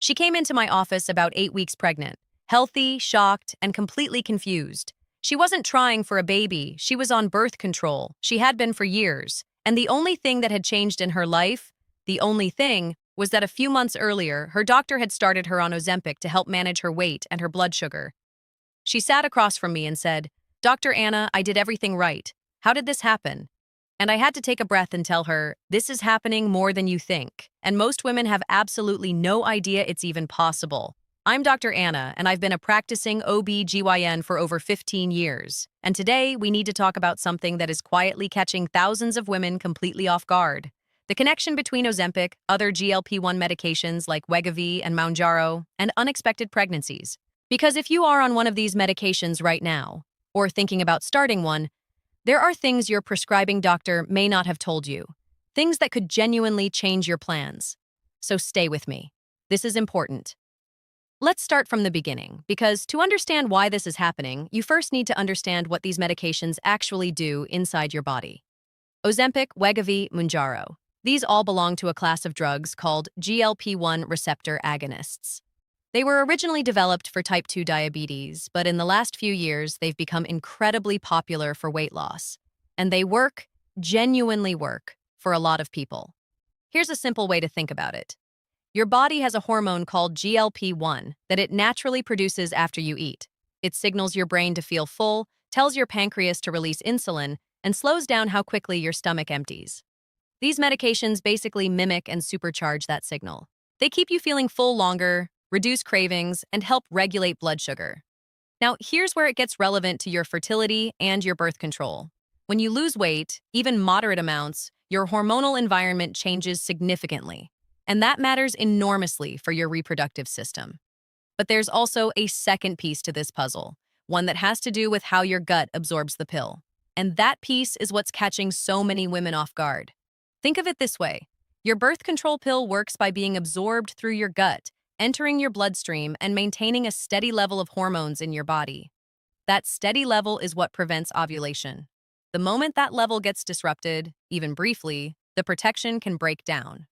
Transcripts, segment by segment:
She came into my office about 8 weeks pregnant, healthy, shocked, and completely confused. She wasn't trying for a baby, she was on birth control. She had been for years. And the only thing that had changed in her life, the only thing, was that a few months earlier, her doctor had started her on Ozempic to help manage her weight and her blood sugar. She sat across from me and said, "Dr. Anna, I did everything right. How did this happen?" And I had to take a breath and tell her, this is happening more than you think. And most women have absolutely no idea it's even possible. I'm Dr. Anna, and I've been a practicing OB/GYN for over 15 years. And today, we need to talk about something that is quietly catching thousands of women completely off guard. The connection between Ozempic, other GLP-1 medications like Wegovy and Mounjaro, and unexpected pregnancies. Because if you are on one of these medications right now, or thinking about starting one, there are things your prescribing doctor may not have told you. Things that could genuinely change your plans. So stay with me. This is important. Let's start from the beginning, because to understand why this is happening, you first need to understand what these medications actually do inside your body. Ozempic, Wegovy, Mounjaro. These all belong to a class of drugs called GLP-1 receptor agonists. They were originally developed for type 2 diabetes, but in the last few years, they've become incredibly popular for weight loss. And they work, genuinely work, for a lot of people. Here's a simple way to think about it. Your body has a hormone called GLP-1 that it naturally produces after you eat. It signals your brain to feel full, tells your pancreas to release insulin, and slows down how quickly your stomach empties. These medications basically mimic and supercharge that signal. They keep you feeling full longer, reduce cravings, and help regulate blood sugar. Now, here's where it gets relevant to your fertility and your birth control. When you lose weight, even moderate amounts, your hormonal environment changes significantly. And that matters enormously for your reproductive system. But there's also a second piece to this puzzle, one that has to do with how your gut absorbs the pill. And that piece is what's catching so many women off guard. Think of it this way. Your birth control pill works by being absorbed through your gut, entering your bloodstream and maintaining a steady level of hormones in your body. That steady level is what prevents ovulation. The moment that level gets disrupted, even briefly, the protection can break down.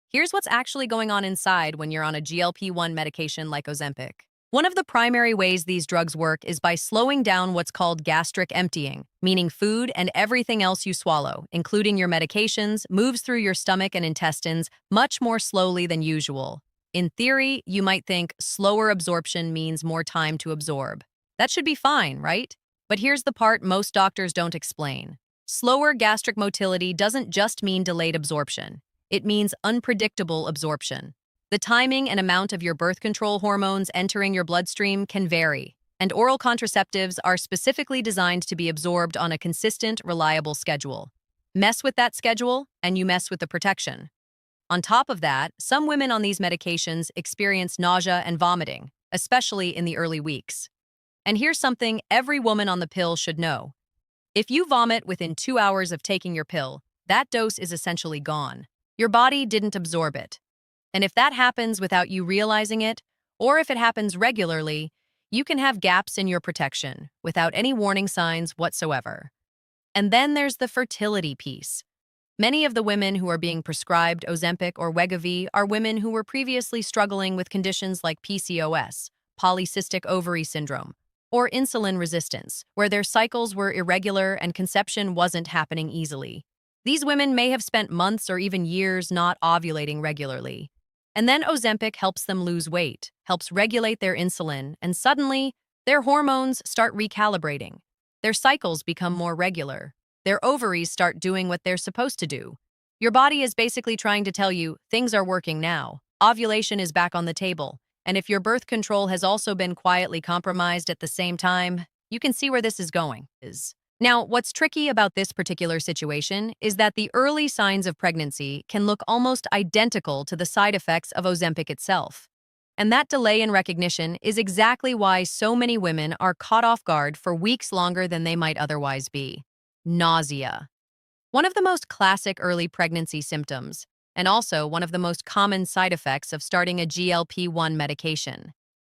Here's what's actually going on inside when you're on a GLP-1 medication like Ozempic. One of the primary ways these drugs work is by slowing down what's called gastric emptying, meaning food and everything else you swallow, including your medications, moves through your stomach and intestines much more slowly than usual. In theory, you might think slower absorption means more time to absorb. That should be fine, right? But here's the part most doctors don't explain. Slower gastric motility doesn't just mean delayed absorption. It means unpredictable absorption. The timing and amount of your birth control hormones entering your bloodstream can vary, and oral contraceptives are specifically designed to be absorbed on a consistent, reliable schedule. Mess with that schedule, and you mess with the protection. On top of that, some women on these medications experience nausea and vomiting, especially in the early weeks. And here's something every woman on the pill should know. If you vomit within 2 hours of taking your pill, that dose is essentially gone. Your body didn't absorb it. And if that happens without you realizing it, or if it happens regularly, you can have gaps in your protection without any warning signs whatsoever. And then there's the fertility piece. Many of the women who are being prescribed Ozempic or Wegovy are women who were previously struggling with conditions like PCOS, polycystic ovary syndrome, or insulin resistance, where their cycles were irregular and conception wasn't happening easily. These women may have spent months or even years not ovulating regularly. And then Ozempic helps them lose weight, helps regulate their insulin, and suddenly, their hormones start recalibrating. Their cycles become more regular. Their ovaries start doing what they're supposed to do. Your body is basically trying to tell you, things are working now. Ovulation is back on the table. And if your birth control has also been quietly compromised at the same time, you can see where this is going. Now, what's tricky about this particular situation is that the early signs of pregnancy can look almost identical to the side effects of Ozempic itself. And that delay in recognition is exactly why so many women are caught off guard for weeks longer than they might otherwise be. Nausea. One of the most classic early pregnancy symptoms, and also one of the most common side effects of starting a GLP-1 medication.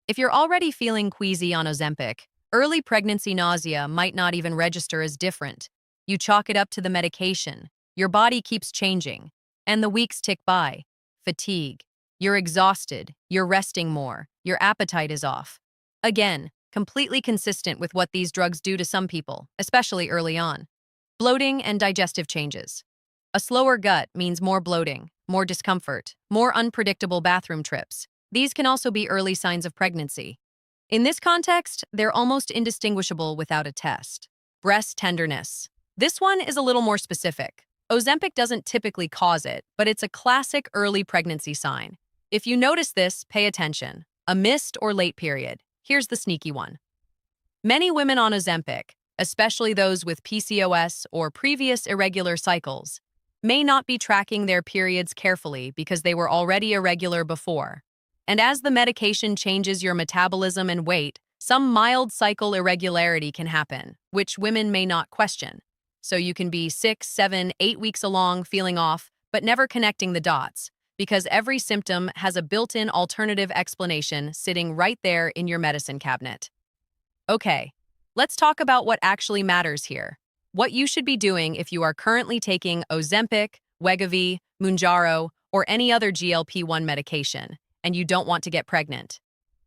If you're already feeling queasy on Ozempic, early pregnancy nausea might not even register as different. You chalk it up to the medication. Your body keeps changing. And the weeks tick by. Fatigue. You're exhausted, you're resting more, your appetite is off. Again, completely consistent with what these drugs do to some people, especially early on. Bloating and digestive changes. A slower gut means more bloating, more discomfort, more unpredictable bathroom trips. These can also be early signs of pregnancy. In this context, they're almost indistinguishable without a test. Breast tenderness. This one is a little more specific. Ozempic doesn't typically cause it, but it's a classic early pregnancy sign. If you notice this, pay attention. A missed or late period. Here's the sneaky one. Many women on Ozempic, especially those with PCOS or previous irregular cycles, may not be tracking their periods carefully because they were already irregular before. And as the medication changes your metabolism and weight, some mild cycle irregularity can happen, which women may not question. So you can be 6, 7, 8 weeks along feeling off, but never connecting the dots, because every symptom has a built-in alternative explanation sitting right there in your medicine cabinet. Okay, let's talk about what actually matters here. What you should be doing if you are currently taking Ozempic, Wegovy, Mounjaro, or any other GLP-1 medication, and you don't want to get pregnant.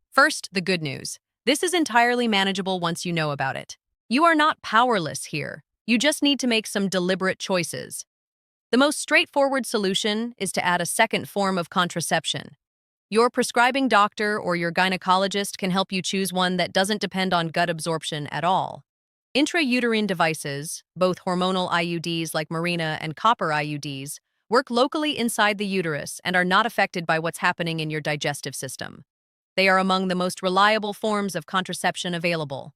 First, the good news. This is entirely manageable once you know about it. You are not powerless here. You just need to make some deliberate choices. The most straightforward solution is to add a second form of contraception. Your prescribing doctor or your gynecologist can help you choose one that doesn't depend on gut absorption at all. Intrauterine devices, both hormonal IUDs like Mirena and copper IUDs, work locally inside the uterus and are not affected by what's happening in your digestive system. They are among the most reliable forms of contraception available.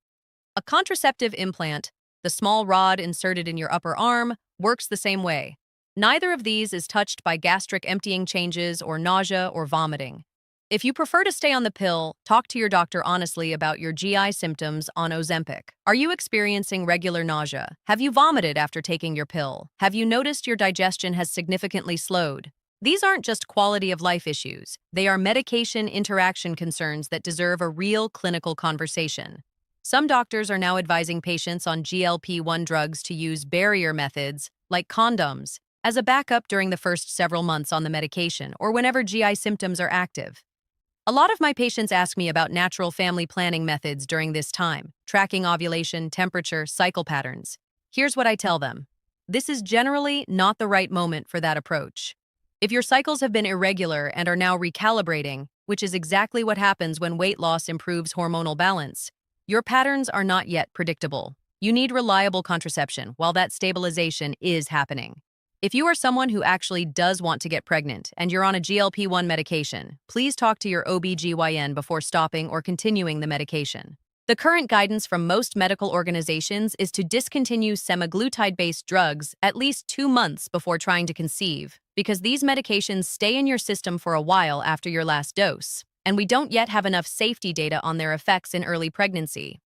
A contraceptive implant, the small rod inserted in your upper arm, works the same way. Neither of these is touched by gastric emptying changes or nausea or vomiting. If you prefer to stay on the pill, talk to your doctor honestly about your GI symptoms on Ozempic. Are you experiencing regular nausea? Have you vomited after taking your pill? Have you noticed your digestion has significantly slowed? These aren't just quality of life issues. They are medication interaction concerns that deserve a real clinical conversation. Some doctors are now advising patients on GLP-1 drugs to use barrier methods, like condoms, as a backup during the first several months on the medication or whenever GI symptoms are active. A lot of my patients ask me about natural family planning methods during this time, tracking ovulation, temperature, cycle patterns. Here's what I tell them. This is generally not the right moment for that approach. If your cycles have been irregular and are now recalibrating, which is exactly what happens when weight loss improves hormonal balance, your patterns are not yet predictable. You need reliable contraception while that stabilization is happening. If you are someone who actually does want to get pregnant and you're on a GLP-1 medication, please talk to your OB/GYN before stopping or continuing the medication. The current guidance from most medical organizations is to discontinue semaglutide-based drugs at least 2 months before trying to conceive, because these medications stay in your system for a while after your last dose, and we don't yet have enough safety data on their effects in early pregnancy.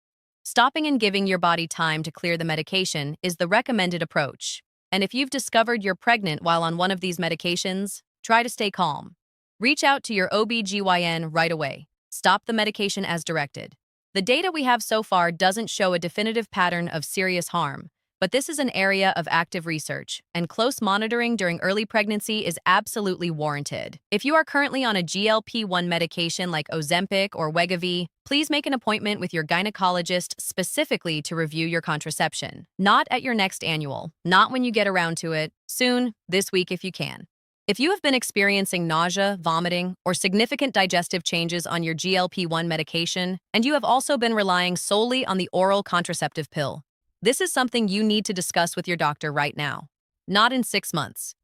Stopping and giving your body time to clear the medication is the recommended approach. And if you've discovered you're pregnant while on one of these medications, try to stay calm. Reach out to your OB/GYN right away. Stop the medication as directed. The data we have so far doesn't show a definitive pattern of serious harm, but this is an area of active research, and close monitoring during early pregnancy is absolutely warranted. If you are currently on a GLP-1 medication like Ozempic or Wegovy, please make an appointment with your gynecologist specifically to review your contraception. Not at your next annual, not when you get around to it, soon, this week if you can. If you have been experiencing nausea, vomiting, or significant digestive changes on your GLP-1 medication, and you have also been relying solely on the oral contraceptive pill, this is something you need to discuss with your doctor right now, not in 6 months.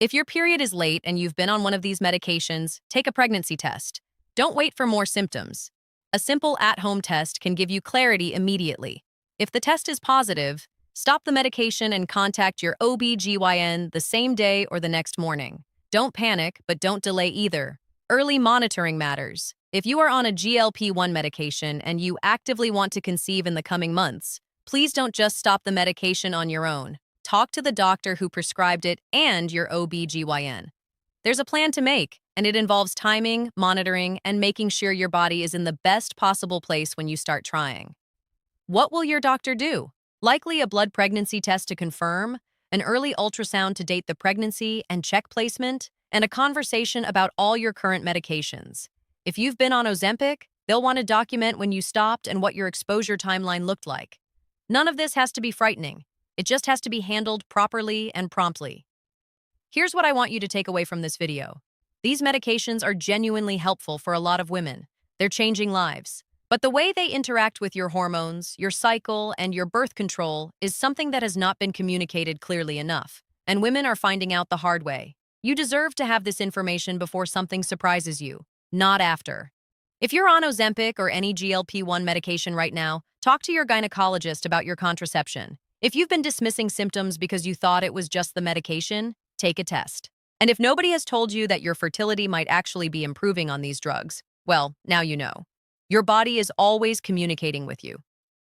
If your period is late and you've been on one of these medications, take a pregnancy test. Don't wait for more symptoms. A simple at-home test can give you clarity immediately. If the test is positive, stop the medication and contact your OB/GYN the same day or the next morning. Don't panic, but don't delay either. Early monitoring matters. If you are on a GLP-1 medication and you actively want to conceive in the coming months, please don't just stop the medication on your own. Talk to the doctor who prescribed it and your OB/GYN. There's a plan to make, and it involves timing, monitoring, and making sure your body is in the best possible place when you start trying. What will your doctor do? Likely a blood pregnancy test to confirm, an early ultrasound to date the pregnancy and check placement, and a conversation about all your current medications. If you've been on Ozempic, they'll want to document when you stopped and what your exposure timeline looked like. None of this has to be frightening. It just has to be handled properly and promptly. Here's what I want you to take away from this video. These medications are genuinely helpful for a lot of women. They're changing lives. But the way they interact with your hormones, your cycle, and your birth control is something that has not been communicated clearly enough. And women are finding out the hard way. You deserve to have this information before something surprises you, not after. If you're on Ozempic or any GLP-1 medication right now, talk to your gynecologist about your contraception. If you've been dismissing symptoms because you thought it was just the medication, take a test. And if nobody has told you that your fertility might actually be improving on these drugs, well, now you know. Your body is always communicating with you.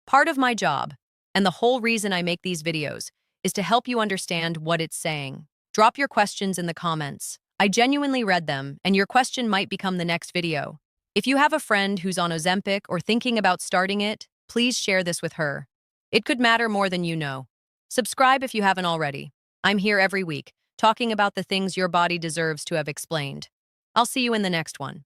Part of my job, and the whole reason I make these videos, is to help you understand what it's saying. Drop your questions in the comments. I genuinely read them, and your question might become the next video. If you have a friend who's on Ozempic or thinking about starting it, please share this with her. It could matter more than you know. Subscribe if you haven't already. I'm here every week, talking about the things your body deserves to have explained. I'll see you in the next one.